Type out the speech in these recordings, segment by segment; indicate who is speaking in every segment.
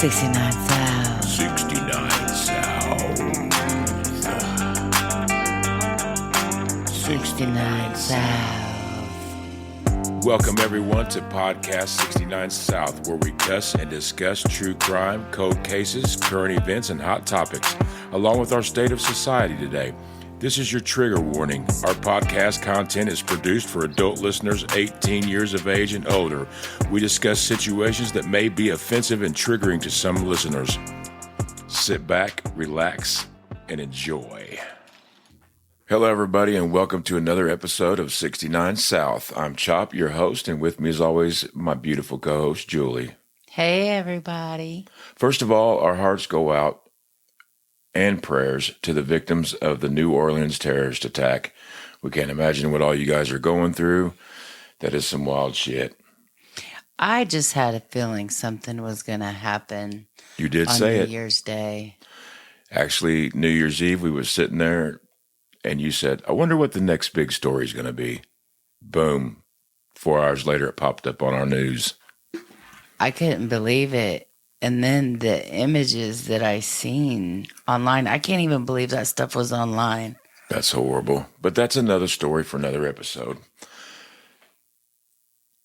Speaker 1: 69 South.
Speaker 2: 69 South.
Speaker 1: 69 South.
Speaker 2: Welcome everyone to Podcast 69 South, where we cuss and discuss true crime, cold cases, current events, and hot topics, along with our state of society today. This is your trigger warning. Our podcast content is produced for adult listeners 18 years of age and older. We discuss situations that may be offensive and triggering to some listeners. Sit back, relax, and enjoy. Hello, everybody, and welcome to another episode of 69 South. I'm Chop, your host, and with me, as always, my beautiful co-host, Julie.
Speaker 1: Hey, everybody.
Speaker 2: First of all, our hearts go out and prayers to the victims of the New Orleans terrorist attack. We can't imagine what all you guys are going through. That is some wild shit.
Speaker 1: I just had a feeling something was going to happen.
Speaker 2: You did say it.
Speaker 1: On New Year's Day.
Speaker 2: Actually, New Year's Eve, we were sitting there, and you said, I wonder what the next big story is going to be. Boom. 4 hours later, it popped up on our news.
Speaker 1: I couldn't believe it. And then the images that I seen online, I can't even believe that stuff was online.
Speaker 2: That's horrible. But that's another story for another episode.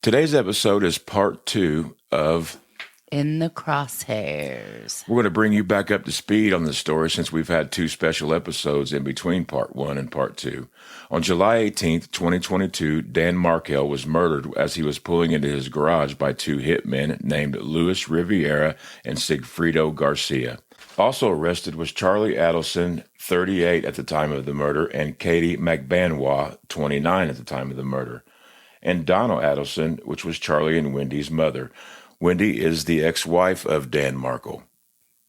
Speaker 2: Today's episode is part 2 of
Speaker 1: In the Crosshairs.
Speaker 2: We're going to bring you back up to speed on the story since we've had 2 special episodes in between part 1 and part 2. On July 18th, 2022, Dan Markell was murdered as he was pulling into his garage by 2 hitmen named Rivera and Sigfrido Garcia. Also arrested was Charlie Adelson, 38 at the time of the murder, and Katie McBanwa, 29 at the time of the murder. And Donna Adelson, which was Charlie and Wendy's mother. Wendy is the ex-wife of Dan Markell,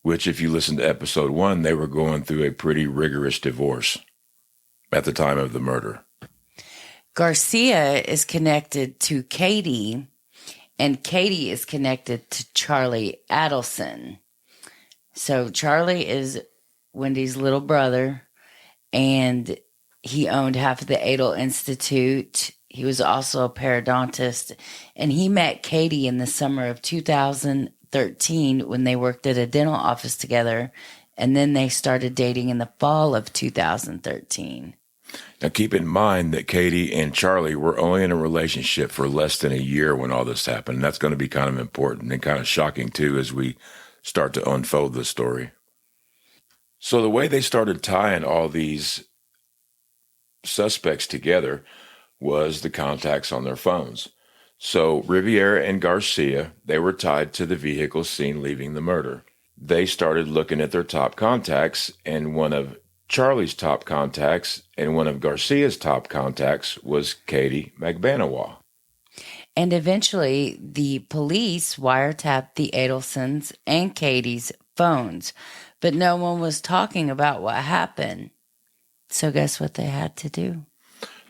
Speaker 2: which, if you listen to episode 1, they were going through a pretty rigorous divorce at the time of the murder.
Speaker 1: Garcia is connected to Katie, and Katie is connected to Charlie Adelson. So Charlie is Wendy's little brother, and he owned half of the Adel Institute. He was also a periodontist, and he met Katie in the summer of 2013 when they worked at a dental office together, and then they started dating in the fall of 2013.
Speaker 2: Now, keep in mind that Katie and Charlie were only in a relationship for less than a year when all this happened. That's going to be kind of important and kind of shocking, too, as we start to unfold the story. So the way they started tying all these suspects together was the contacts on their phones. So Rivera and Garcia, they were tied to the vehicle seen leaving the murder. They started looking at their top contacts, and one of Charlie's top contacts and one of Garcia's top contacts was Katie McBanwa.
Speaker 1: And eventually, the police wiretapped the Adelsons and Katie's phones, but no one was talking about what happened. So guess what they had to do?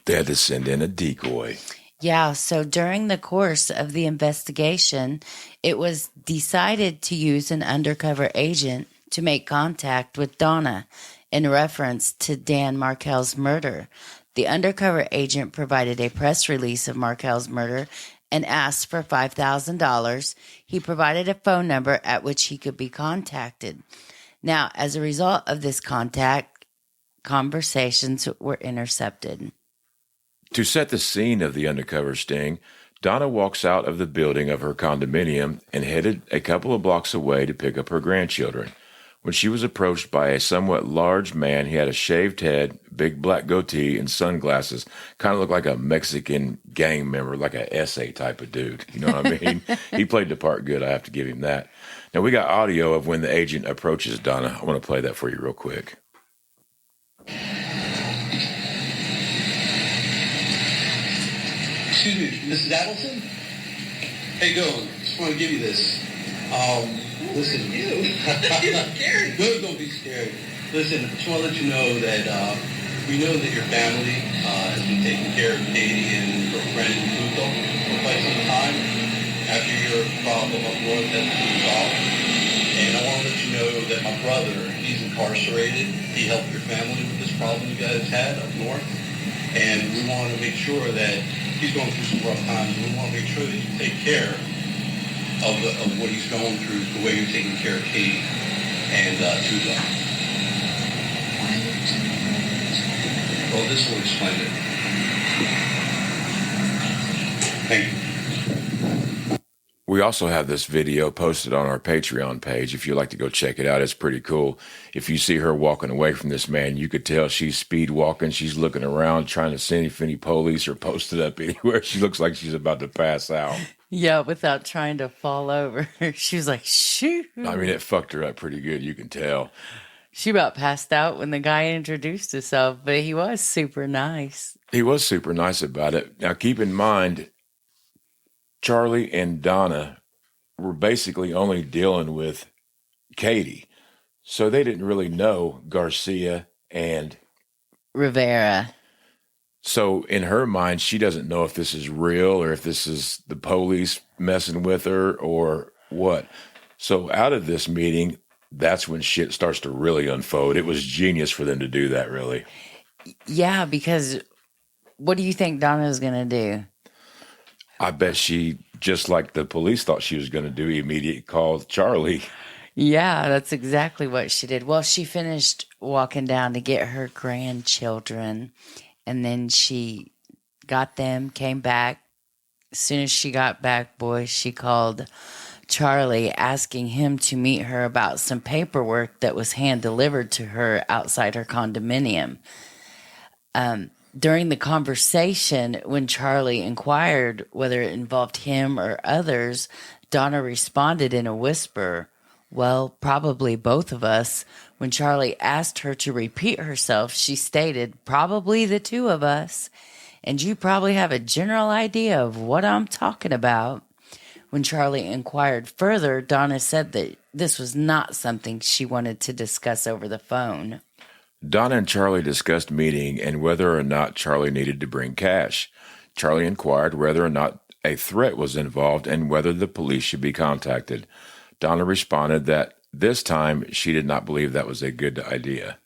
Speaker 2: They had to send in a decoy.
Speaker 1: Yeah, so during the course of the investigation, it was decided to use an undercover agent to make contact with Donna in reference to Dan Markell's murder. The undercover agent provided a press release of Markell's murder and asked for $5,000. He provided a phone number at which he could be contacted. Now, as a result of this contact, conversations were intercepted.
Speaker 2: To set the scene of the undercover sting, Donna walks out of the building of her condominium and headed a couple of blocks away to pick up her grandchildren. When she was approached by a somewhat large man, he had a shaved head, big black goatee, and sunglasses. Kind of looked like a Mexican gang member, like a SA type of dude. You know what I mean? He played the part good. I have to give him that. Now, we got audio of when the agent approaches Donna. I want to play that for you real quick.
Speaker 3: Excuse me, Mrs. Adelson? How you doing? Just want to give you this. Listen. You scared? No, don't be scared. Listen, I just want to let you know that we know that your family has been taking care of Katie and her friend Luto for quite some time after your problem up north has been resolved. And I want to let you know that my brother, he's incarcerated. He helped your family with this problem you guys had up north. And we want to make sure that he's going through some rough times, and we want to make sure that you take care of what he's going through, the way you're taking care of Katie and Tuba. Well, this will explain it. Thank you.
Speaker 2: We also have this video posted on our Patreon page. If you'd like to go check it out, it's pretty cool. If you see her walking away from this man, you could tell she's speed walking. She's looking around, trying to see if any police are posted up anywhere. She looks like she's about to pass out.
Speaker 1: Yeah, without trying to fall over. She was like, shoot.
Speaker 2: I mean, it fucked her up pretty good, you can tell.
Speaker 1: She about passed out when the guy introduced himself, but he was super nice.
Speaker 2: He was super nice about it. Now, keep in mind, Charlie and Donna were basically only dealing with Katie. So they didn't really know Garcia and
Speaker 1: Rivera.
Speaker 2: So in her mind, she doesn't know if this is real or if this is the police messing with her or what. So out of this meeting, that's when shit starts to really unfold. It was genius for them to do that, really.
Speaker 1: Yeah, because what do you think Donna's going to do?
Speaker 2: I bet she, just like the police thought she was going to do, immediately called Charlie.
Speaker 1: Yeah, that's exactly what she did. Well, she finished walking down to get her grandchildren, and then she got them, came back. As soon as she got back, boy, she called Charlie, asking him to meet her about some paperwork that was hand-delivered to her outside her condominium. During the conversation, when Charlie inquired whether it involved him or others, Donna responded in a whisper, well, probably both of us. When Charlie asked her to repeat herself, she stated, probably the two of us. And you probably have a general idea of what I'm talking about. When Charlie inquired further, Donna said that this was not something she wanted to discuss over the phone.
Speaker 2: Donna and Charlie discussed meeting and whether or not Charlie needed to bring cash. Charlie inquired whether or not a threat was involved and whether the police should be contacted. Donna responded that this time she did not believe that was a good idea.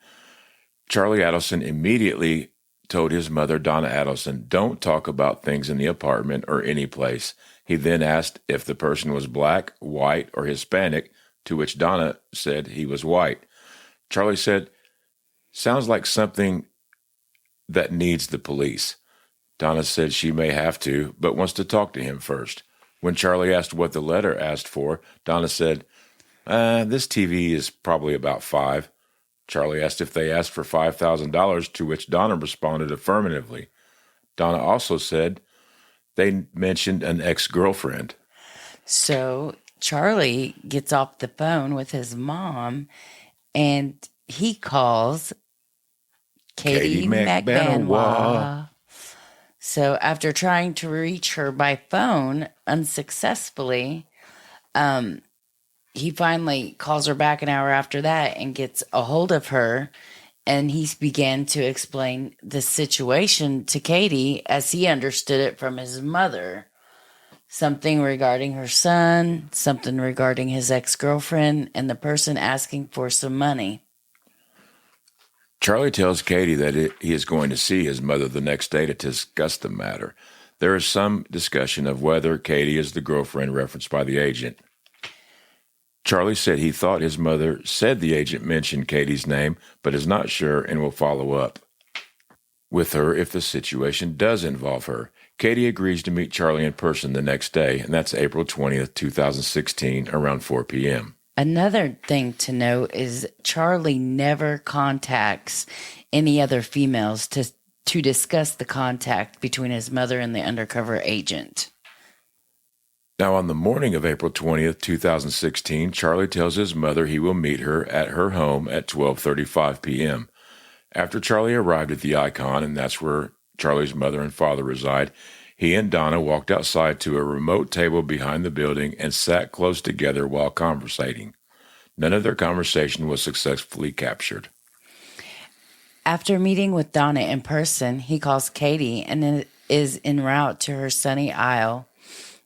Speaker 2: Charlie Adelson immediately told his mother, Donna Adelson, don't talk about things in the apartment or any place. He then asked if the person was black, white, or Hispanic, to which Donna said he was white. Charlie said, sounds like something that needs the police. Donna said she may have to, but wants to talk to him first. When Charlie asked what the letter asked for, Donna said, this TV is probably about $5,000. Charlie asked if they asked for $5,000, to which Donna responded affirmatively. Donna also said they mentioned an ex-girlfriend.
Speaker 1: So Charlie gets off the phone with his mom, and he calls Katie McBanwa. So after trying to reach her by phone unsuccessfully, he finally calls her back an hour after that and gets a hold of her, and he began to explain the situation to Katie as he understood it from his mother. Something regarding her son, something regarding his ex-girlfriend, and the person asking for some money.
Speaker 2: Charlie tells Katie that he is going to see his mother the next day to discuss the matter. There is some discussion of whether Katie is the girlfriend referenced by the agent. Charlie said he thought his mother said the agent mentioned Katie's name, but is not sure and will follow up with her if the situation does involve her. Katie agrees to meet Charlie in person the next day, and that's April 20th, 2016, around 4 p.m.
Speaker 1: Another thing to note is Charlie never contacts any other females to discuss the contact between his mother and the undercover agent.
Speaker 2: Now, on the morning of April 20th, 2016, Charlie tells his mother he will meet her at her home at 12:35 p.m. After Charlie arrived at the Icon, and that's where Charlie's mother and father reside, he and Donna walked outside to a remote table behind the building and sat close together while conversating. None of their conversation was successfully captured.
Speaker 1: After meeting with Donna in person, he calls Katie and is en route to her Sunny Isle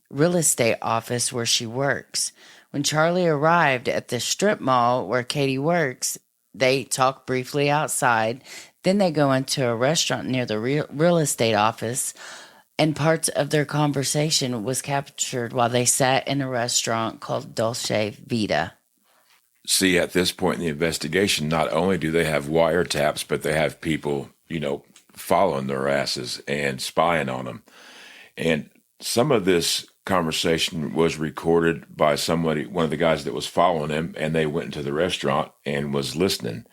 Speaker 1: real estate office where she works. When Charlie arrived at the strip mall where Katie works, they talk briefly outside. Then they go into a restaurant near the real estate office. And parts of their conversation was captured while they sat in a restaurant called Dolce Vita.
Speaker 2: See, at this point in the investigation, not only do they have wiretaps, but they have people, following their asses and spying on them. And some of this conversation was recorded by one of the guys that was following him, and they went into the restaurant and was listening.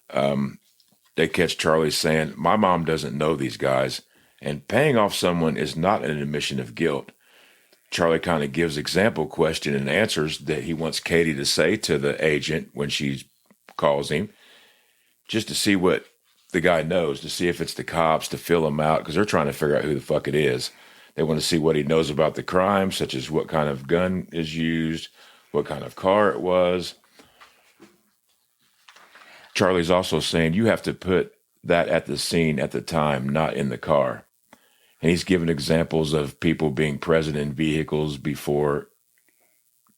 Speaker 2: They catch Charlie saying, "My mom doesn't know these guys, and paying off someone is not an admission of guilt." Charlie kind of gives example question and answers that he wants Katie to say to the agent when she calls him, just to see what the guy knows, to see if it's the cops, to fill him out, because they're trying to figure out who the fuck it is. They want to see what he knows about the crime, such as what kind of gun is used, what kind of car it was. Charlie's also saying you have to put that at the scene at the time, not in the car. And he's given examples of people being present in vehicles before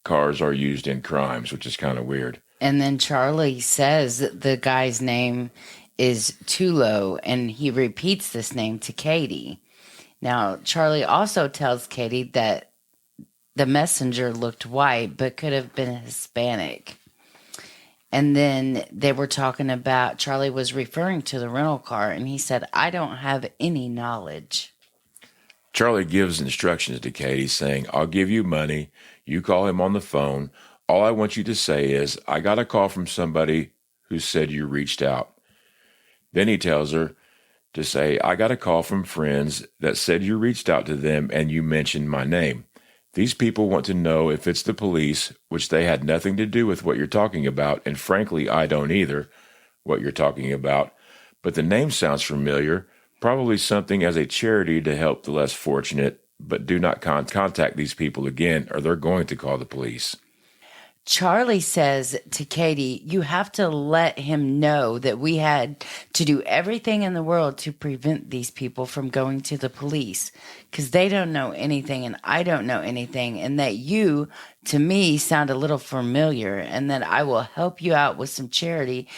Speaker 2: cars are used in crimes, which is kind of weird.
Speaker 1: And then Charlie says the guy's name is Tulo, and he repeats this name to Katie. Now, Charlie also tells Katie that the messenger looked white, but could have been Hispanic. And then they were talking about, Charlie was referring to the rental car, and he said, "I don't have any knowledge."
Speaker 2: Charlie gives instructions to Katie saying, "I'll give you money. You call him on the phone. All I want you to say is, I got a call from somebody who said you reached out." Then he tells her to say, "I got a call from friends that said you reached out to them and you mentioned my name. These people want to know if it's the police, which they had nothing to do with what you're talking about, and frankly, I don't either, what you're talking about. But the name sounds familiar. Probably something as a charity to help the less fortunate, but do not contact these people again or they're going to call the police."
Speaker 1: Charlie says to Katie, "You have to let him know that we had to do everything in the world to prevent these people from going to the police, because they don't know anything and I don't know anything, and that you, to me, sound a little familiar, and that I will help you out with some charity,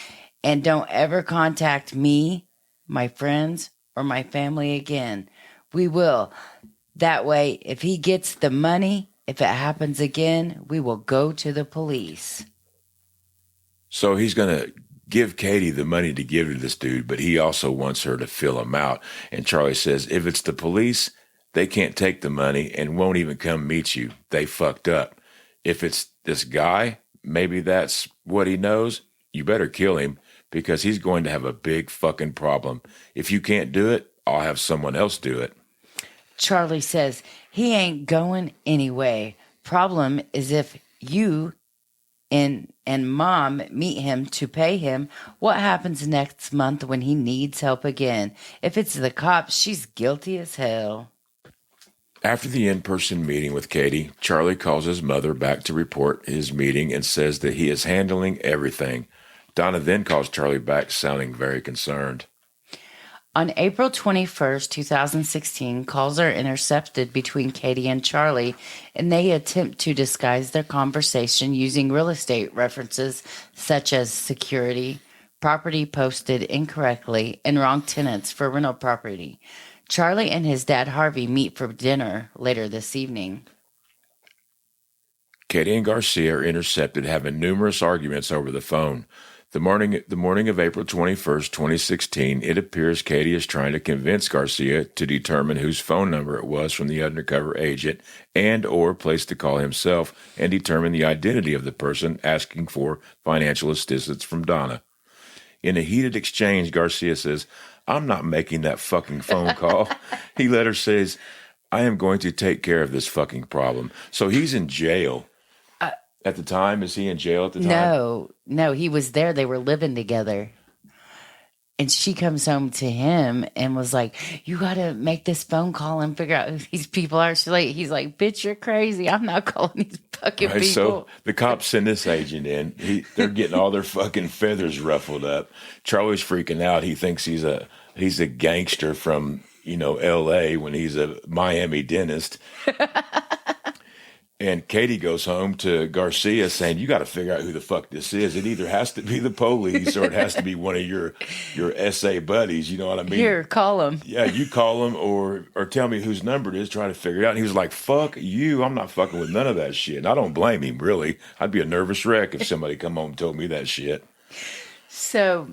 Speaker 1: and don't ever contact me, my friends, or my family again. We will. That way, if he gets the money, if it happens again, we will go to the police."
Speaker 2: So he's going to give Katie the money to give to this dude, but he also wants her to fill him out. And Charlie says, if it's the police, they can't take the money and won't even come meet you. They fucked up. If it's this guy, maybe that's what he knows. You better kill him, because he's going to have a big fucking problem. If you can't do it, I'll have someone else do it.
Speaker 1: Charlie says, "He ain't going anyway. Problem is if you and Mom meet him to pay him, what happens next month when he needs help again? If it's the cops, she's guilty as hell."
Speaker 2: After the in-person meeting with Katie, Charlie calls his mother back to report his meeting and says that he is handling everything. Donna then calls Charlie back, sounding very concerned.
Speaker 1: On April 21st, 2016, calls are intercepted between Katie and Charlie, and they attempt to disguise their conversation using real estate references such as security, property posted incorrectly, and wrong tenants for rental property. Charlie and his dad Harvey meet for dinner later this evening.
Speaker 2: Katie and Garcia are intercepted, having numerous arguments over the phone. The morning of April 21st, 2016, it appears Katie is trying to convince Garcia to determine whose phone number it was from the undercover agent and or place the call himself and determine the identity of the person asking for financial assistance from Donna. In a heated exchange, Garcia says, "I'm not making that fucking phone call." He later says, "I am going to take care of this fucking problem." So he's in jail. At the time, is he in jail at the time?
Speaker 1: No, he was there. They were living together. And she comes home to him and was like, "You got to make this phone call and figure out who these people are." He's like, "Bitch, you're crazy. I'm not calling these fucking people."
Speaker 2: So the cops send this agent in. They're getting all their fucking feathers ruffled up. Charlie's freaking out. He thinks he's a gangster from, L.A. when he's a Miami dentist. And Katie goes home to Garcia saying, you got to figure out who the fuck this is. It either has to be the police or it has to be one of your SA buddies. You know what I mean?
Speaker 1: Here, call him.
Speaker 2: Yeah, you call him or tell me whose number it is, try to figure it out. And he was like, fuck you. I'm not fucking with none of that shit. And I don't blame him, really. I'd be a nervous wreck if somebody come home and told me that shit.
Speaker 1: So...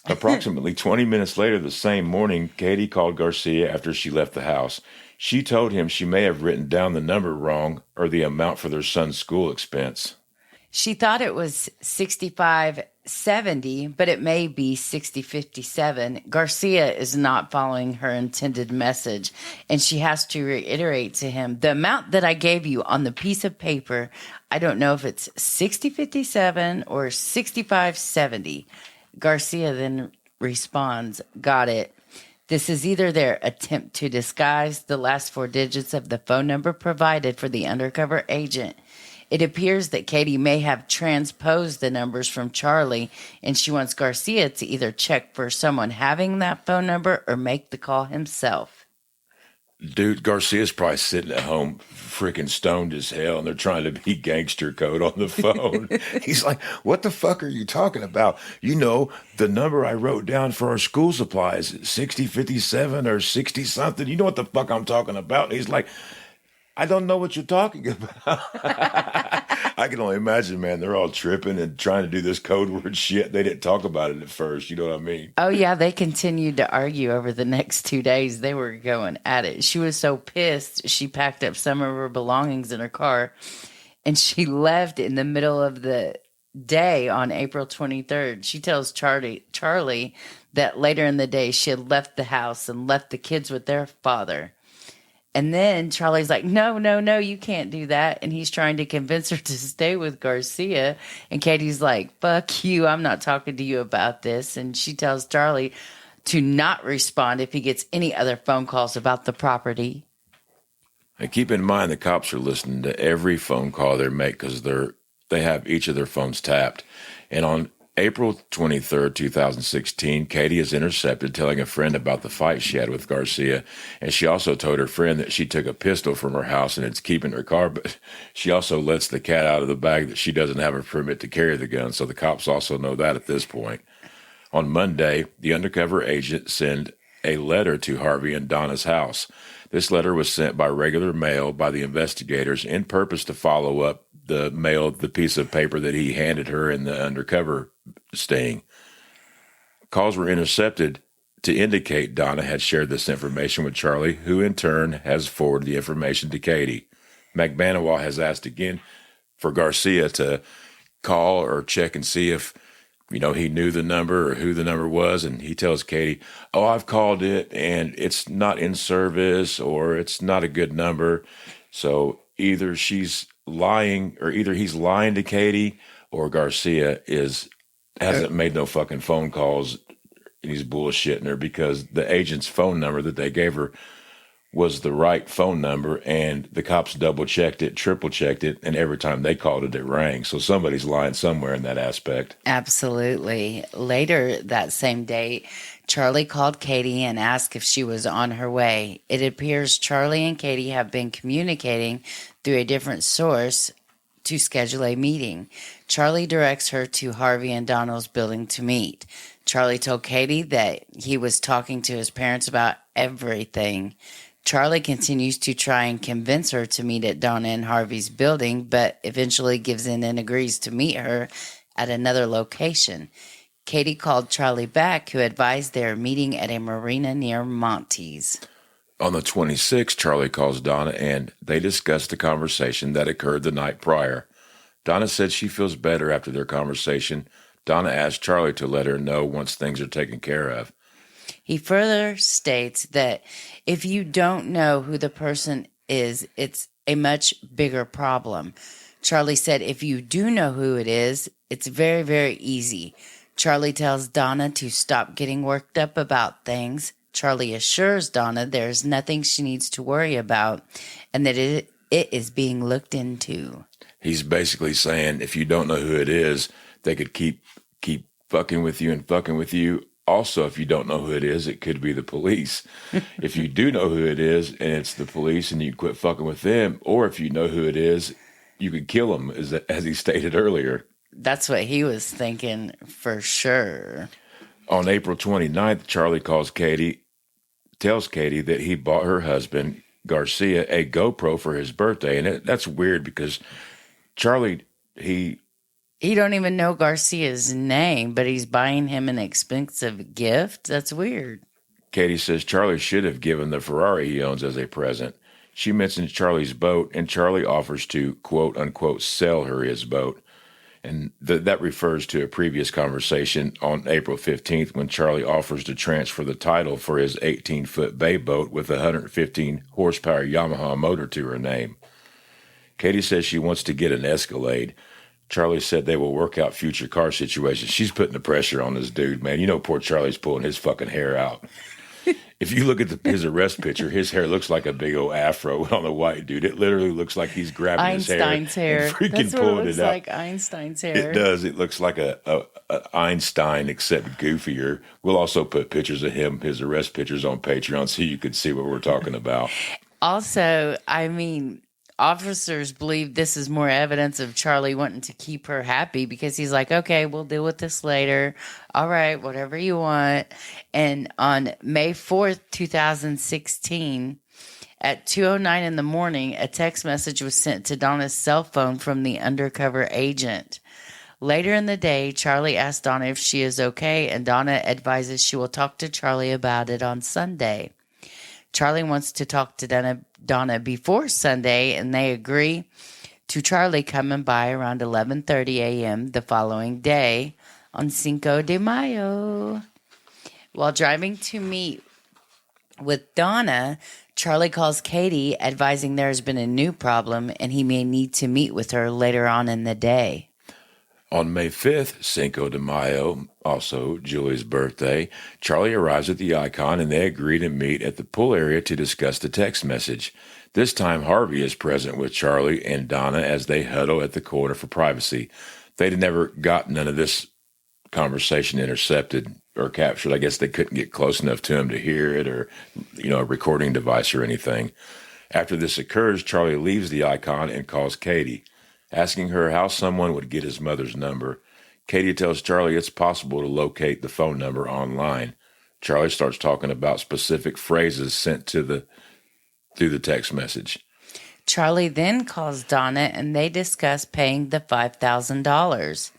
Speaker 2: Approximately 20 minutes later the same morning, Katie called Garcia after she left the house. She told him she may have written down the number wrong or the amount for their son's school expense.
Speaker 1: She thought it was 6570, but it may be 6057. Garcia is not following her intended message, and she has to reiterate to him, the amount that I gave you on the piece of paper, I don't know if it's 6057 or 6570. Garcia then responds, got it. This is either their attempt to disguise the last 4 digits of the phone number provided for the undercover agent. It appears that Katie may have transposed the numbers from Charlie, and she wants Garcia to either check for someone having that phone number or make the call himself.
Speaker 2: Dude, Garcia's probably sitting at home freaking stoned as hell, and they're trying to be gangster code on the phone. He's like, what the fuck are you talking about? You know, the number I wrote down for our school supplies, 6057 or 60-something. You know what the fuck I'm talking about? And he's like, I don't know what you're talking about. I can only imagine, man, they're all tripping and trying to do this code word shit. They didn't talk about it at first. You know what I mean?
Speaker 1: Oh, yeah. They continued to argue over the next 2 days. They were going at it. She was so pissed. She packed up some of her belongings in her car and she left in the middle of the day on April 23rd. She tells Charlie that later in the day she had left the house and left the kids with their father. And then Charlie's like, no, you can't do that. And he's trying to convince her to stay with Garcia. And Katie's like, fuck you. I'm not talking to you about this. And she tells Charlie to not respond if he gets any other phone calls about the property.
Speaker 2: And keep in mind, the cops are listening to every phone call they make because they have each of their phones tapped. And on April 23rd, 2016, Katie is intercepted telling a friend about the fight she had with Garcia. And she also told her friend that she took a pistol from her house and it's keeping her car. But she also lets the cat out of the bag that she doesn't have a permit to carry the gun. So the cops also know that at this point. On Monday, the undercover agent sent a letter to Harvey and Donna's house. This letter was sent by regular mail by the investigators in purpose to follow up the piece of paper that he handed her in the undercover sting. Calls were intercepted to indicate Donna had shared this information with Charlie, who in turn has forwarded the information to Katie. McBanwa has asked again for Garcia to call or check and see if, he knew the number or who the number was. And he tells Katie, oh, I've called it and it's not in service or it's not a good number. So either she's lying or either he's lying to Katie or Garcia hasn't made no fucking phone calls and he's bullshitting her because the agent's phone number that they gave her was the right phone number and the cops double checked it, triple checked it, and every time they called it, it rang. So somebody's lying somewhere in that aspect.
Speaker 1: Absolutely. Later that same day, Charlie called Katie and asked if she was on her way. It appears Charlie and Katie have been communicating through a different source to schedule a meeting. Charlie directs her to Harvey and Donald's building to meet. Charlie told Katie that he was talking to his parents about everything. Charlie continues to try and convince her to meet at Donna and Harvey's building, but eventually gives in and agrees to meet her at another location. Katie called Charlie back, who advised they are meeting at a marina near Monty's.
Speaker 2: On the 26th, Charlie calls Donna and they discuss the conversation that occurred the night prior. Donna said she feels better after their conversation. Donna asked Charlie to let her know once things are taken care of.
Speaker 1: He further states that if you don't know who the person is, it's a much bigger problem. Charlie said if you do know who it is, it's very, very easy. Charlie tells Donna to stop getting worked up about things. Charlie assures Donna there's nothing she needs to worry about and that it is being looked into.
Speaker 2: He's basically saying if you don't know who it is, they could keep fucking with you Also, if you don't know who it is, it could be the police. If you do know who it is and it's the police and you quit fucking with them, or if you know who it is, you could kill them, as he stated earlier.
Speaker 1: That's what he was thinking for sure.
Speaker 2: On April 29th, Charlie tells Katie that he bought her husband, Garcia, a GoPro for his birthday. And that's weird because Charlie, he
Speaker 1: don't even know Garcia's name, but he's buying him an expensive gift. That's weird.
Speaker 2: Katie says Charlie should have given the Ferrari he owns as a present. She mentions Charlie's boat, and Charlie offers to, quote unquote, sell her his boat. And that refers to a previous conversation on April 15th when Charlie offers to transfer the title for his 18-foot bay boat with a 115 horsepower Yamaha motor to her name. Katie says she wants to get an Escalade. Charlie said they will work out future car situations. She's putting the pressure on this dude, man. You know, poor Charlie's pulling his fucking hair out. If you look at his arrest picture, his hair looks like a big old afro on the white dude. It literally looks like he's grabbing
Speaker 1: Einstein's
Speaker 2: his hair.
Speaker 1: hair.
Speaker 2: And freaking
Speaker 1: That's what
Speaker 2: pulling
Speaker 1: it looks
Speaker 2: it out.
Speaker 1: like, Einstein's hair.
Speaker 2: It does. It looks like a Einstein, except goofier. We'll also put pictures of him, his arrest pictures, on Patreon so you can see what we're talking about.
Speaker 1: Also, I mean, officers believe this is more evidence of Charlie wanting to keep her happy because he's like, okay, we'll deal with this later. All right, whatever you want. And on May 4th, 2016, at 2:09 in the morning, a text message was sent to Donna's cell phone from the undercover agent. Later in the day, Charlie asks Donna if she is okay, and Donna advises she will talk to Charlie about it on Sunday. Charlie wants to talk to Donna before Sunday, and they agree to Charlie coming by around 11:30 a.m. the following day on Cinco de Mayo. While driving to meet with Donna, Charlie calls Katie, advising there has been a new problem and he may need to meet with her later on in the day.
Speaker 2: On May 5th, Cinco de Mayo, also Julie's birthday, Charlie arrives at the Icon and they agree to meet at the pool area to discuss the text message. This time, Harvey is present with Charlie and Donna as they huddle at the corner for privacy. They'd never got none of this conversation intercepted or captured. I guess they couldn't get close enough to him to hear it or, a recording device or anything. After this occurs, Charlie leaves the Icon and calls Katie, asking her how someone would get his mother's number. Katie tells Charlie it's possible to locate the phone number online. Charlie starts talking about specific phrases sent through the text message.
Speaker 1: Charlie then calls Donna and they discuss paying the $5,000.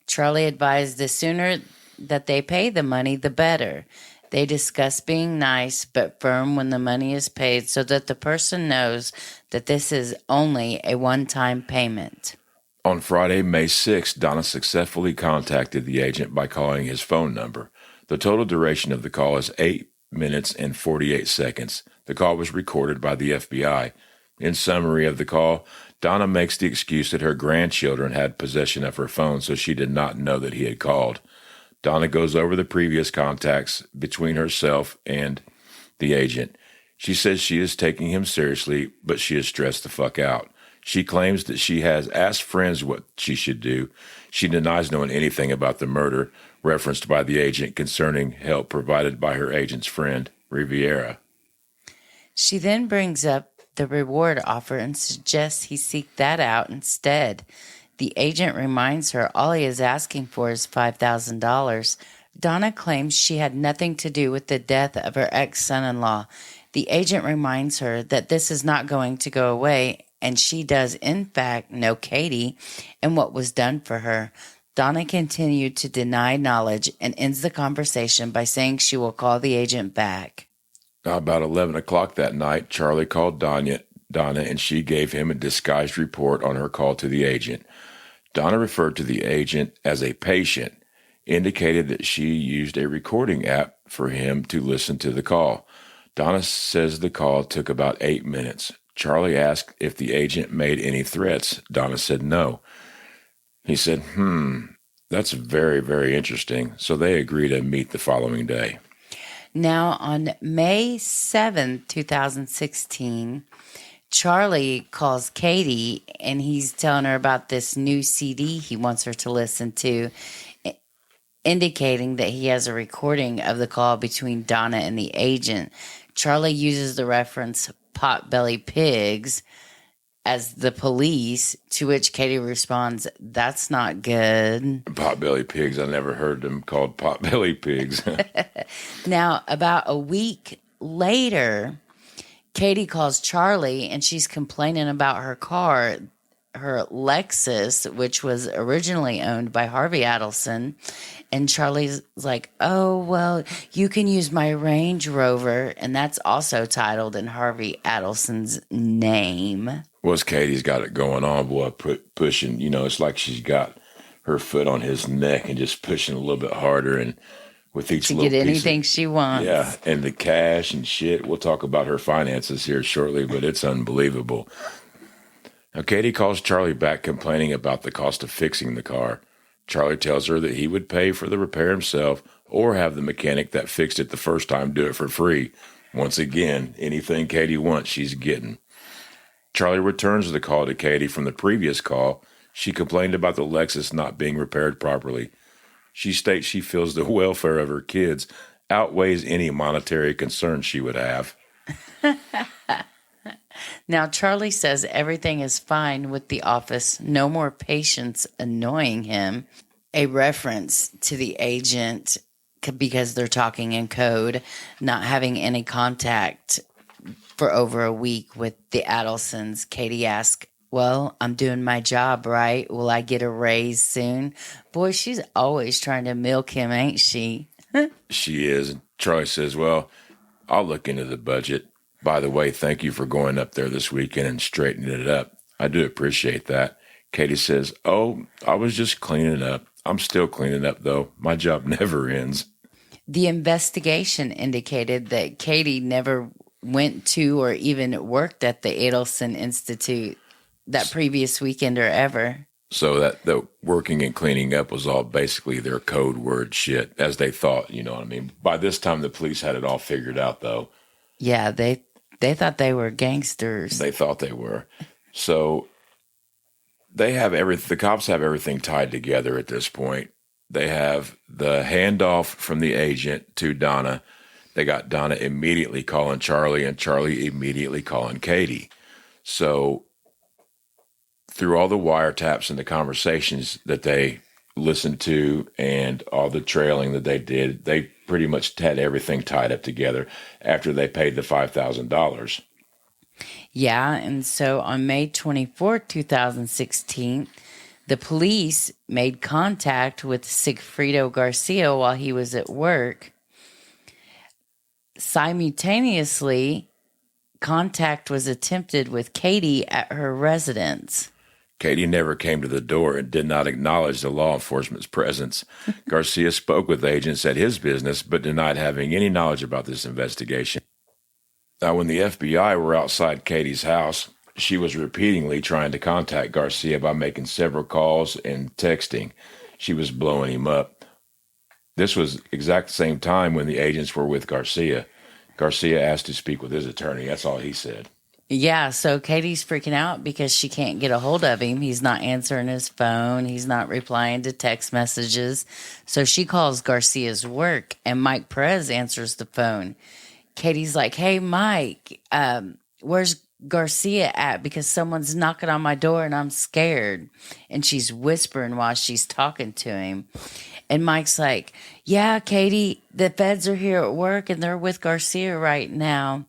Speaker 1: Charlie advised the sooner that they pay the money, the better. They discuss being nice but firm when the money is paid so that the person knows that this is only a one-time payment.
Speaker 2: On Friday, May 6th, Donna successfully contacted the agent by calling his phone number. The total duration of the call is 8 minutes and 48 seconds. The call was recorded by the FBI. In summary of the call, Donna makes the excuse that her grandchildren had possession of her phone, so she did not know that he had called. Donna goes over the previous contacts between herself and the agent. She says she is taking him seriously, but she is stressed the fuck out. She claims that she has asked friends what she should do. She denies knowing anything about the murder referenced by the agent concerning help provided by her agent's friend, Rivera.
Speaker 1: She then brings up the reward offer and suggests he seek that out instead. The agent reminds her all he is asking for is $5,000. Donna claims she had nothing to do with the death of her ex-son-in-law. The agent reminds her that this is not going to go away, and she does in fact know Katie and what was done for her. Donna continued to deny knowledge and ends the conversation by saying she will call the agent back.
Speaker 2: About 11 o'clock that night, Charlie called Donna, and she gave him a disguised report on her call to the agent. Donna referred to the agent as a patient, indicated that she used a recording app for him to listen to the call. Donna says the call took about 8 minutes. Charlie asked if the agent made any threats. Donna said no. He said, that's very, very interesting. So they agreed to meet the following day.
Speaker 1: Now, on May 7th, 2016, Charlie calls Katie, and he's telling her about this new CD he wants her to listen to. indicating that he has a recording of the call between Donna and the agent. Charlie uses the reference potbelly pigs as the police, to which Katie responds, "That's not good."
Speaker 2: Potbelly pigs. I never heard them called potbelly pigs.
Speaker 1: Now, about a week later, Katie calls Charlie and she's complaining about her car, her Lexus, which was originally owned by Harvey Adelson. And Charlie's like, "Oh, well, you can use my Range Rover." And that's also titled in Harvey Adelson's name.
Speaker 2: Well, Katie's got it going on, boy, pushing, it's like she's got her foot on his neck and just pushing a little bit harder, and with each
Speaker 1: to
Speaker 2: little
Speaker 1: get anything she wants.
Speaker 2: Yeah, and the cash and shit. We'll talk about her finances here shortly, but it's unbelievable. Now, Katie calls Charlie back complaining about the cost of fixing the car. Charlie tells her that he would pay for the repair himself or have the mechanic that fixed it the first time do it for free. Once again, anything Katie wants, she's getting. Charlie returns the call to Katie from the previous call. She complained about the Lexus not being repaired properly. She states she feels the welfare of her kids outweighs any monetary concern she would have.
Speaker 1: Now, Charlie says everything is fine with the office. No more patients annoying him. A reference to the agent, because they're talking in code, not having any contact for over a week with the Adelsons. Katie asks, "Well, I'm doing my job, right? Will I get a raise soon?" Boy, she's always trying to milk him, ain't she?
Speaker 2: She is. Charlie says, "Well, I'll look into the budget. By the way, thank you for going up there this weekend and straightening it up. I do appreciate that." Katie says, "Oh, I was just cleaning up. I'm still cleaning up, though. My job never ends."
Speaker 1: The investigation indicated that Katie never went to or even worked at the Adelson Institute that previous weekend or ever.
Speaker 2: So that the working and cleaning up was all basically their code word shit, as they thought, you know what I mean? By this time, the police had it all figured out, though.
Speaker 1: Yeah, they thought they were gangsters.
Speaker 2: They thought they were. So they have the cops have everything tied together at this point. They have the handoff from the agent to Donna. They got Donna immediately calling Charlie and Charlie immediately calling Katie. So through all the wiretaps and the conversations that they listened to and all the trailing that they did, they pretty much had everything tied up together after they paid the $5,000.
Speaker 1: Yeah, and so on May 24th, 2016, the police made contact with Sigfrido Garcia while he was at work. Simultaneously, contact was attempted with Katie at her residence.
Speaker 2: Katie never came to the door and did not acknowledge the law enforcement's presence. Garcia spoke with agents at his business, but denied having any knowledge about this investigation. Now, when the FBI were outside Katie's house, she was repeatedly trying to contact Garcia by making several calls and texting. She was blowing him up. This was exact same time when the agents were with Garcia. Garcia asked to speak with his attorney. That's all he said.
Speaker 1: Yeah, so Katie's freaking out because she can't get a hold of him. He's not answering his phone. He's not replying to text messages. So she calls Garcia's work, and Mike Perez answers the phone. Katie's like, "Hey, Mike, where's Garcia at? Because someone's knocking on my door and I'm scared." And she's whispering while she's talking to him. And Mike's like, "Yeah, Katie, the feds are here at work and they're with Garcia right now."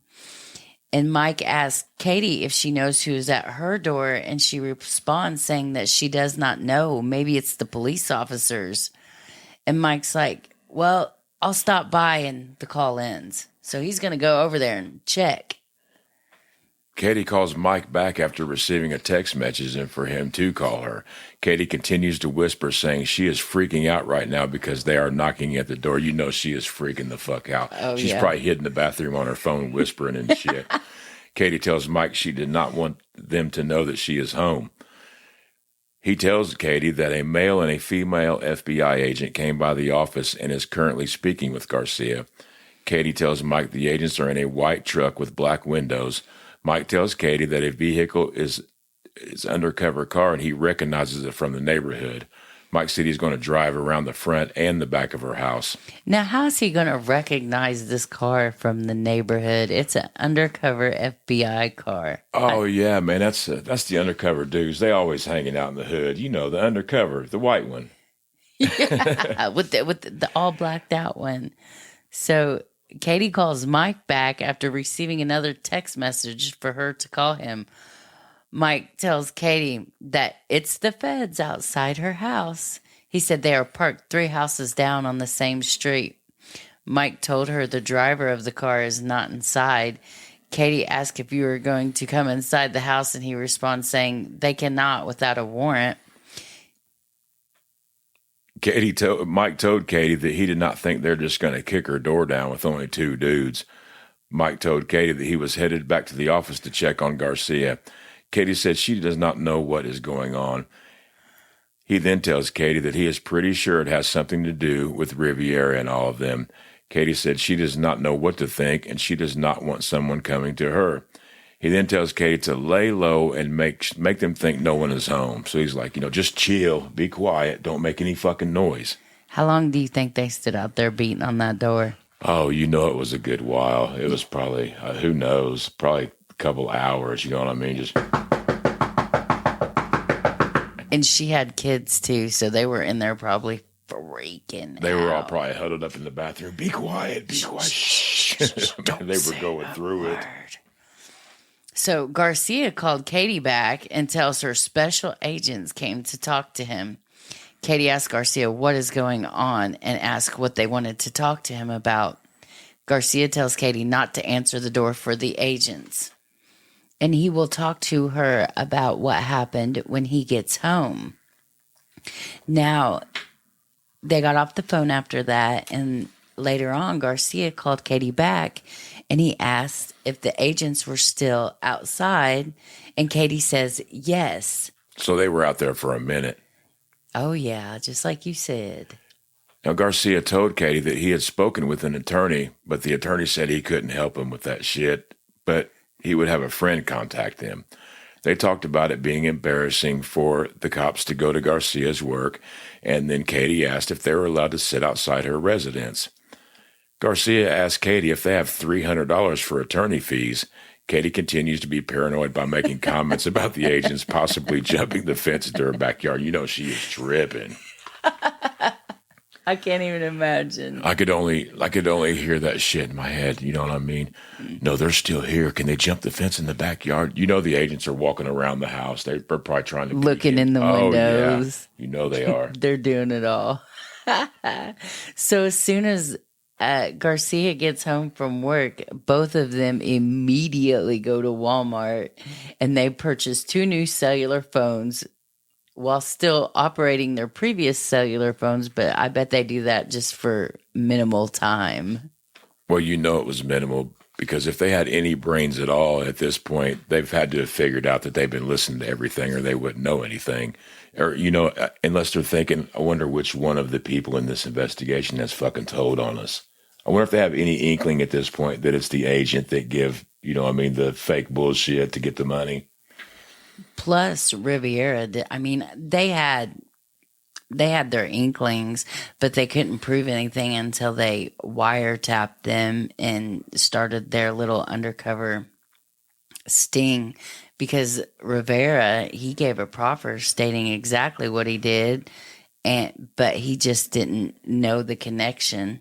Speaker 1: And Mike asks Katie if she knows who's at her door, and she responds saying that she does not know. Maybe it's the police officers. And Mike's like, "Well, I'll stop by," and the call ends. So he's going to go over there and check.
Speaker 2: Katie calls Mike back after receiving a text message and for him to call her. Katie continues to whisper, saying she is freaking out right now because they are knocking at the door. You know she is freaking the fuck out.
Speaker 1: Oh,
Speaker 2: She's
Speaker 1: yeah.
Speaker 2: probably hid in the bathroom on her phone whispering and shit. Katie tells Mike she did not want them to know that she is home. He tells Katie that a male and a female FBI agent came by the office and is currently speaking with Garcia. Katie tells Mike the agents are in a white truck with black windows. Mike tells Katie that a vehicle is undercover car and he recognizes it from the neighborhood. Mike said he's going to drive around the front and the back of her house.
Speaker 1: Now, how is he going to recognize this car from the neighborhood? It's an undercover FBI car.
Speaker 2: Oh, yeah, man. That's the undercover dudes. They always hanging out in the hood. You know, the undercover, the white one.
Speaker 1: Yeah, with the all blacked out one. So Katie calls Mike back after receiving another text message for her to call him. Mike tells Katie that it's the feds outside her house. He said they are parked 3 houses down on the same street. Mike told her the driver of the car is not inside. Katie asked if you were going to come inside the house, and he responds saying they cannot without a warrant.
Speaker 2: Mike told Katie that he did not think they're just going to kick her door down with only 2 dudes. Mike told Katie that he was headed back to the office to check on Garcia. Katie said she does not know what is going on. He then tells Katie that he is pretty sure it has something to do with Rivera and all of them. Katie said she does not know what to think, and she does not want someone coming to her. He then tells Katie to lay low and make them think no one is home. So he's like, just chill, be quiet, don't make any fucking noise.
Speaker 1: How long do you think they stood out there beating on that door?
Speaker 2: Oh, it was a good while. It was probably, who knows, probably a couple hours, you know what I mean? Just.
Speaker 1: And she had kids too, so they were in there probably freaking
Speaker 2: They were all
Speaker 1: out.
Speaker 2: probably huddled up in the bathroom. Be quiet, be quiet. Shh. They were going through it.
Speaker 1: So Garcia called Katie back and tells her special agents came to talk to him. Katie asked Garcia what is going on and asked what they wanted to talk to him about. Garcia tells Katie not to answer the door for the agents, and he will talk to her about what happened when he gets home. Now, they got off the phone after that, and later on, Garcia called Katie back, and he asked if the agents were still outside, and Katie says yes.
Speaker 2: So they were out there for a minute.
Speaker 1: Oh, yeah, just like you said.
Speaker 2: Now, Garcia told Katie that he had spoken with an attorney, but the attorney said he couldn't help him with that shit, but he would have a friend contact him. They talked about it being embarrassing for the cops to go to Garcia's work, and then Katie asked if they were allowed to sit outside her residence. Garcia asked Katie if they have $300 for attorney fees. Katie continues to be paranoid by making comments about the agents possibly jumping the fence into her backyard. She is tripping.
Speaker 1: I can't even imagine.
Speaker 2: I could only hear that shit in my head. You know what I mean? No, they're still here. Can they jump the fence in the backyard? The agents are walking around the house. They're probably trying to
Speaker 1: Looking in the windows.
Speaker 2: Yeah. They are.
Speaker 1: They're doing it all. So as soon as Garcia gets home from work, both of them immediately go to Walmart and they purchase 2 new cellular phones while still operating their previous cellular phones, but I bet they do that just for minimal time.
Speaker 2: Well, it was minimal because if they had any brains at all at this point, they've had to have figured out that they've been listening to everything or they wouldn't know anything. Or, unless they're thinking, I wonder which one of the people in this investigation has fucking told on us. I wonder if they have any inkling at this point that it's the agent that give, the fake bullshit to get the money.
Speaker 1: Plus, Rivera, they had their inklings, but they couldn't prove anything until they wiretapped them and started their little undercover sting. Because Rivera, he gave a proffer stating exactly what he did, but he just didn't know the connection.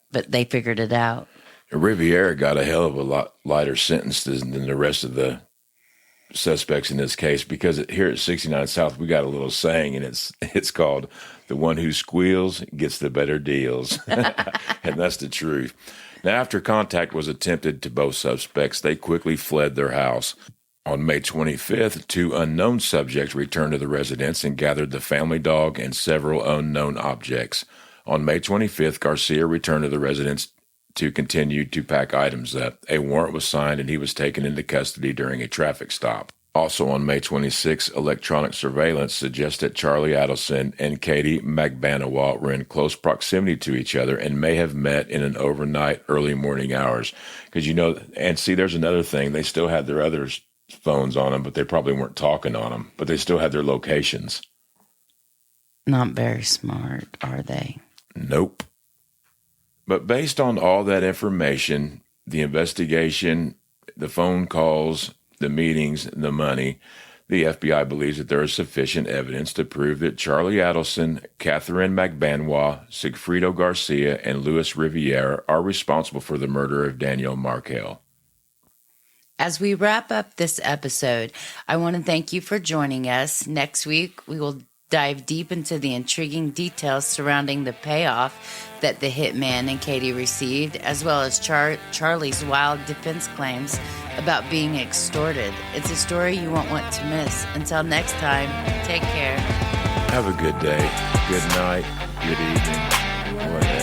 Speaker 1: But they figured it out.
Speaker 2: Rivera got a hell of a lot lighter sentence than the rest of the suspects in this case, because here at 69 South we got a little saying, and it's called "the one who squeals gets the better deals," and that's the truth. Now, after contact was attempted to both suspects, they quickly fled their house. On May 25th, 2 unknown subjects returned to the residence and gathered the family dog and several unknown objects. On May 25th, Garcia returned to the residence to continue to pack items up. A warrant was signed and he was taken into custody during a traffic stop. Also on May 26, electronic surveillance suggests that Charlie Adelson and Katie McBanwa were in close proximity to each other and may have met in an overnight early morning hours. Because and see, there's another thing. They still had their other phones on them, but they probably weren't talking on them. But they still had their locations.
Speaker 1: Not very smart, are they?
Speaker 2: Nope. But based on all that information, the investigation, the phone calls, the meetings, the money, the FBI believes that there is sufficient evidence to prove that Charlie Adelson, Catherine McBanwa, Sigfrido Garcia, and Luis Rivera are responsible for the murder of Daniel Markell.
Speaker 1: As we wrap up this episode, I want to thank you for joining us. Next week, we will dive deep into the intriguing details surrounding the payoff that the hitman and Katie received, as well as Charlie's wild defense claims about being extorted. It's a story you won't want to miss. Until next time, take care.
Speaker 2: Have a good day, good night, good evening, whatever.